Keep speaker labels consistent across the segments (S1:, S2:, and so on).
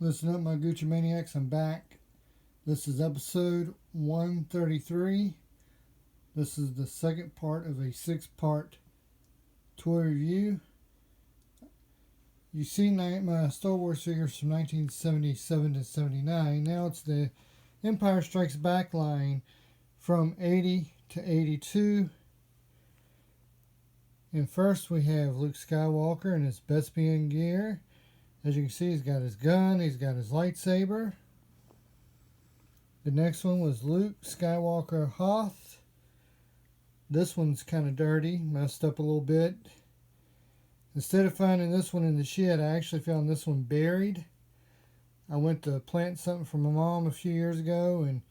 S1: Listen up, my Gucci Maniacs. I'm back. This is episode 133. This is the second part of a 6-part toy review. You see my Star Wars figures from 1977 to 79. Now it's the Empire Strikes Back line from 80 to 82. And first we have Luke Skywalker in his Bespian gear. As you can see, he's got his gun, he's got his lightsaber. The next one was Luke Skywalker Hoth. This one's kind of dirty, messed up a little bit. Instead of finding this one in the shed, I actually found this one buried. I went to plant something for my mom a few years ago, and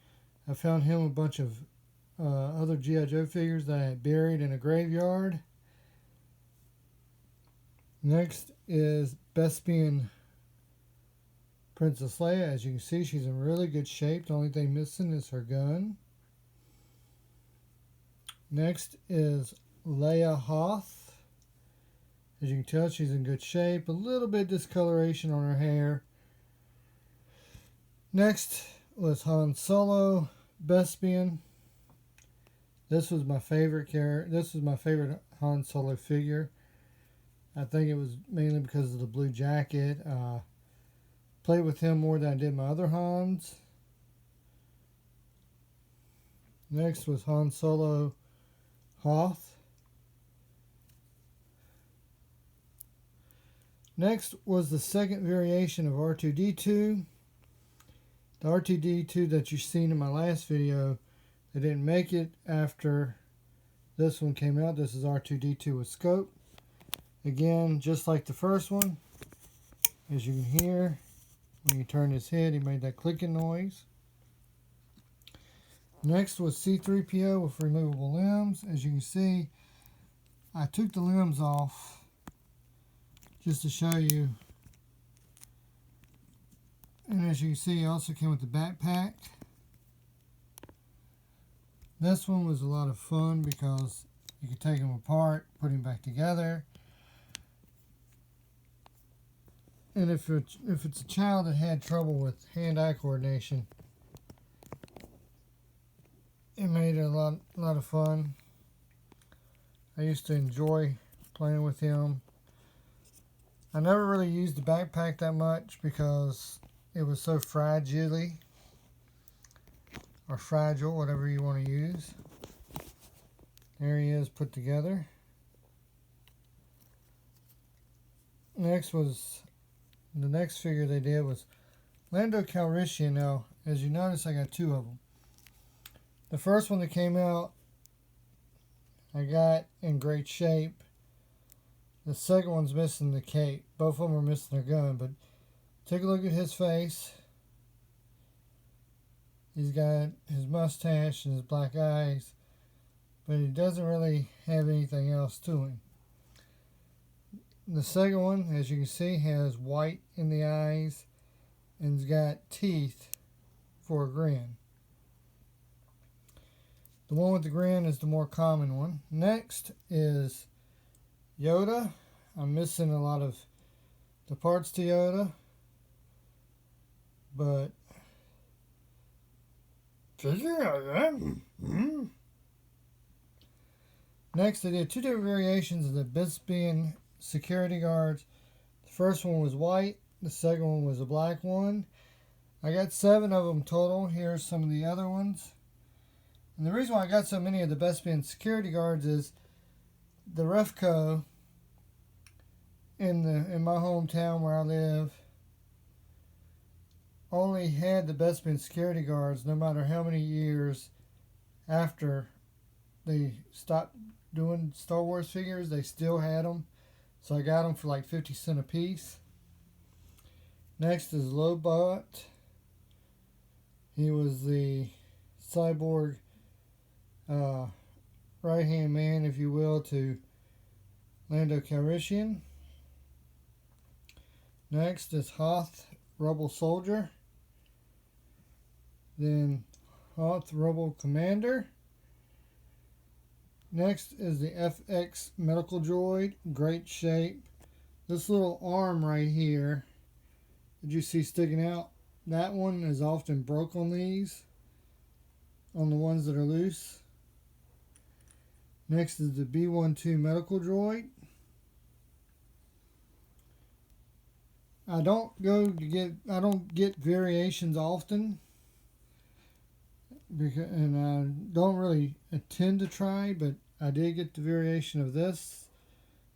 S1: I found him a bunch of other G.I. Joe figures that I had buried in a graveyard. Next is Bespian Princess Leia. As you can see, she's in really good shape. The only thing missing is her gun. Next is Leia Hoth. As you can tell, she's in good shape. A little bit discoloration on her hair. Next was Han Solo Bespian. This was my favorite character. This was my favorite Han Solo figure. I think it was mainly because of the blue jacket. Played with him more than I did my other Hans. Next was Han Solo Hoth. Next was the second variation of R2-D2. The R2-D2 that you've seen in my last video, they didn't make it after this one came out. This is R2-D2 with scope. Again, just like the first one, as you can hear, when you turn his head, he made that clicking noise. Next was C-3PO with removable limbs. As you can see, I took the limbs off just to show you. And as you can see, it also came with the backpack. This one was a lot of fun because you could take him apart, put him back together. And if it's a child that had trouble with hand-eye coordination, it made it a lot of fun. I used to enjoy playing with him. I never really used the backpack that much because it was so fragile, or fragile, whatever you want to use. There he is put together. The next figure they did was Lando Calrissian. Now, as you notice, I got two of them. The first one that came out, I got in great shape. The second one's missing the cape. Both of them are missing their gun, but take a look at his face. He's got his mustache and his black eyes, but he doesn't really have anything else to him. The second one, as you can see, has white in the eyes and's got teeth for a grin. The one with the grin is the more common one. Next is Yoda. I'm missing a lot of the parts to Yoda, but next they did two different variations of the Bespian security guards. The first one was white, the second one was a black one. I got 7 of them total. Here's some of the other ones. And the reason why I got so many of the Bespian security guards is the Refco in my hometown where I live only had the Bespian security guards no matter how many years after they stopped doing Star Wars figures. They still had them. So I got them for like 50 cents a piece. Next is Lobot. He was the cyborg right-hand man, if you will, to Lando Calrissian. Next is Hoth Rebel Soldier. Then Hoth Rebel Commander. Next is the FX Medical Droid. Great shape. This little arm right here that you see sticking out. That one is often broke on these, on the ones that are loose. Next is the B-12 medical droid. I don't get variations often, and I don't really intend to try, but I did get the variation of this.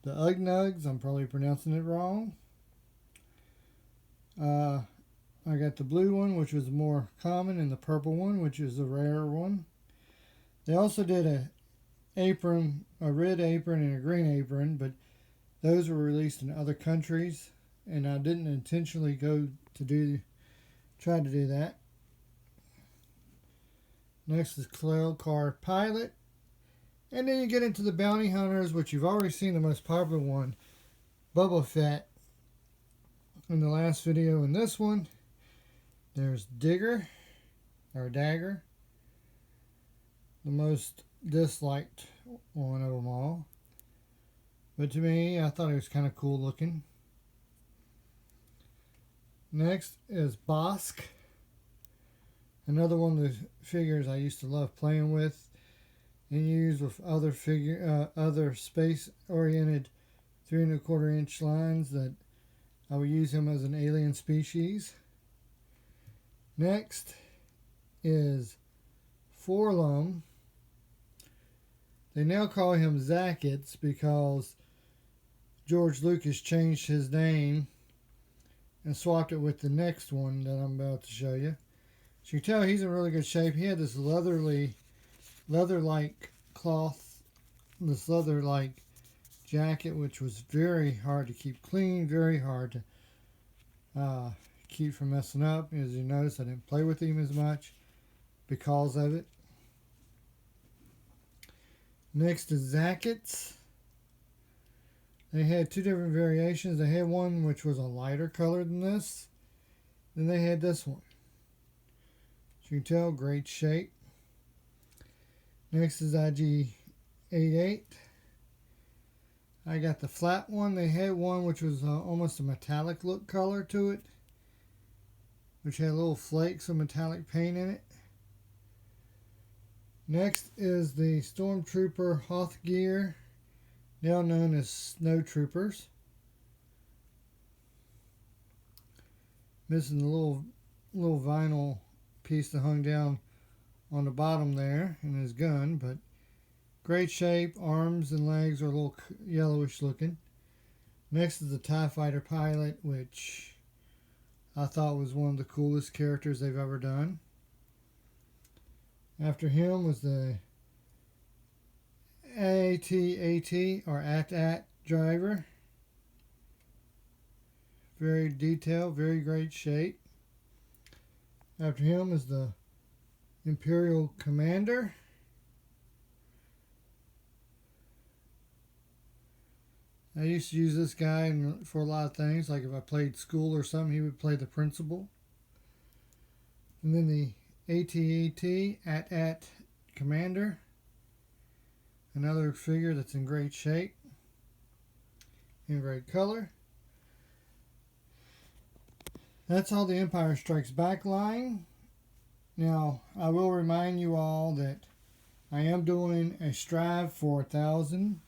S1: The Ugnugs, I'm probably pronouncing it wrong. I got the blue one, which was more common, and the purple one, which is the rarer one. They also did a red apron and a green apron, but those were released in other countries, and I didn't intentionally try to do that. Next is Cloud Car Pilot. And then you get into the bounty hunters, which you've already seen the most popular one, Boba Fett, in the last video. In this one, there's Dagger, the most disliked one of them all. But to me, I thought it was kind of cool looking. Next is Bosk, another one of the figures I used to love playing with and use with other space-oriented 3 1/4 inch lines that I would use him as an alien species. Next is Forlum. They now call him Zackets because George Lucas changed his name and swapped it with the next one that I'm about to show you. So you can tell he's in really good shape. He had this leather-like cloth, this leather-like jacket, which was very hard to keep clean, very hard to keep from messing up. As you notice, I didn't play with him as much because of it. Next is Zackets. They had 2 different variations. They had one which was a lighter color than this. Then they had this one. As you can tell, great shape. Next is IG-88. I got the flat one. They had one which was almost a metallic look color to it, which had little flakes of metallic paint in it. Next is the Stormtrooper Hoth gear, now known as Snow Troopers. Missing the little vinyl piece that hung down on the bottom there in his gun, but great shape. Arms and legs are a little yellowish looking. Next is the TIE Fighter Pilot, which I thought was one of the coolest characters they've ever done. After him was the AT-AT or AT-AT driver. Very detailed, very great shape. After him is the Imperial Commander. I used to use this guy for a lot of things, like if I played school or something, he would play the principal. And then the AT-AT, AT-AT Commander, another figure that's in great shape, in great color. That's all the Empire Strikes Back line. Now, I will remind you all that I am doing a strive for 1,000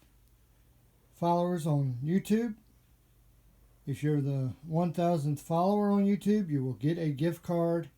S1: followers on YouTube. If you're the 1,000th follower on YouTube, you will get a gift card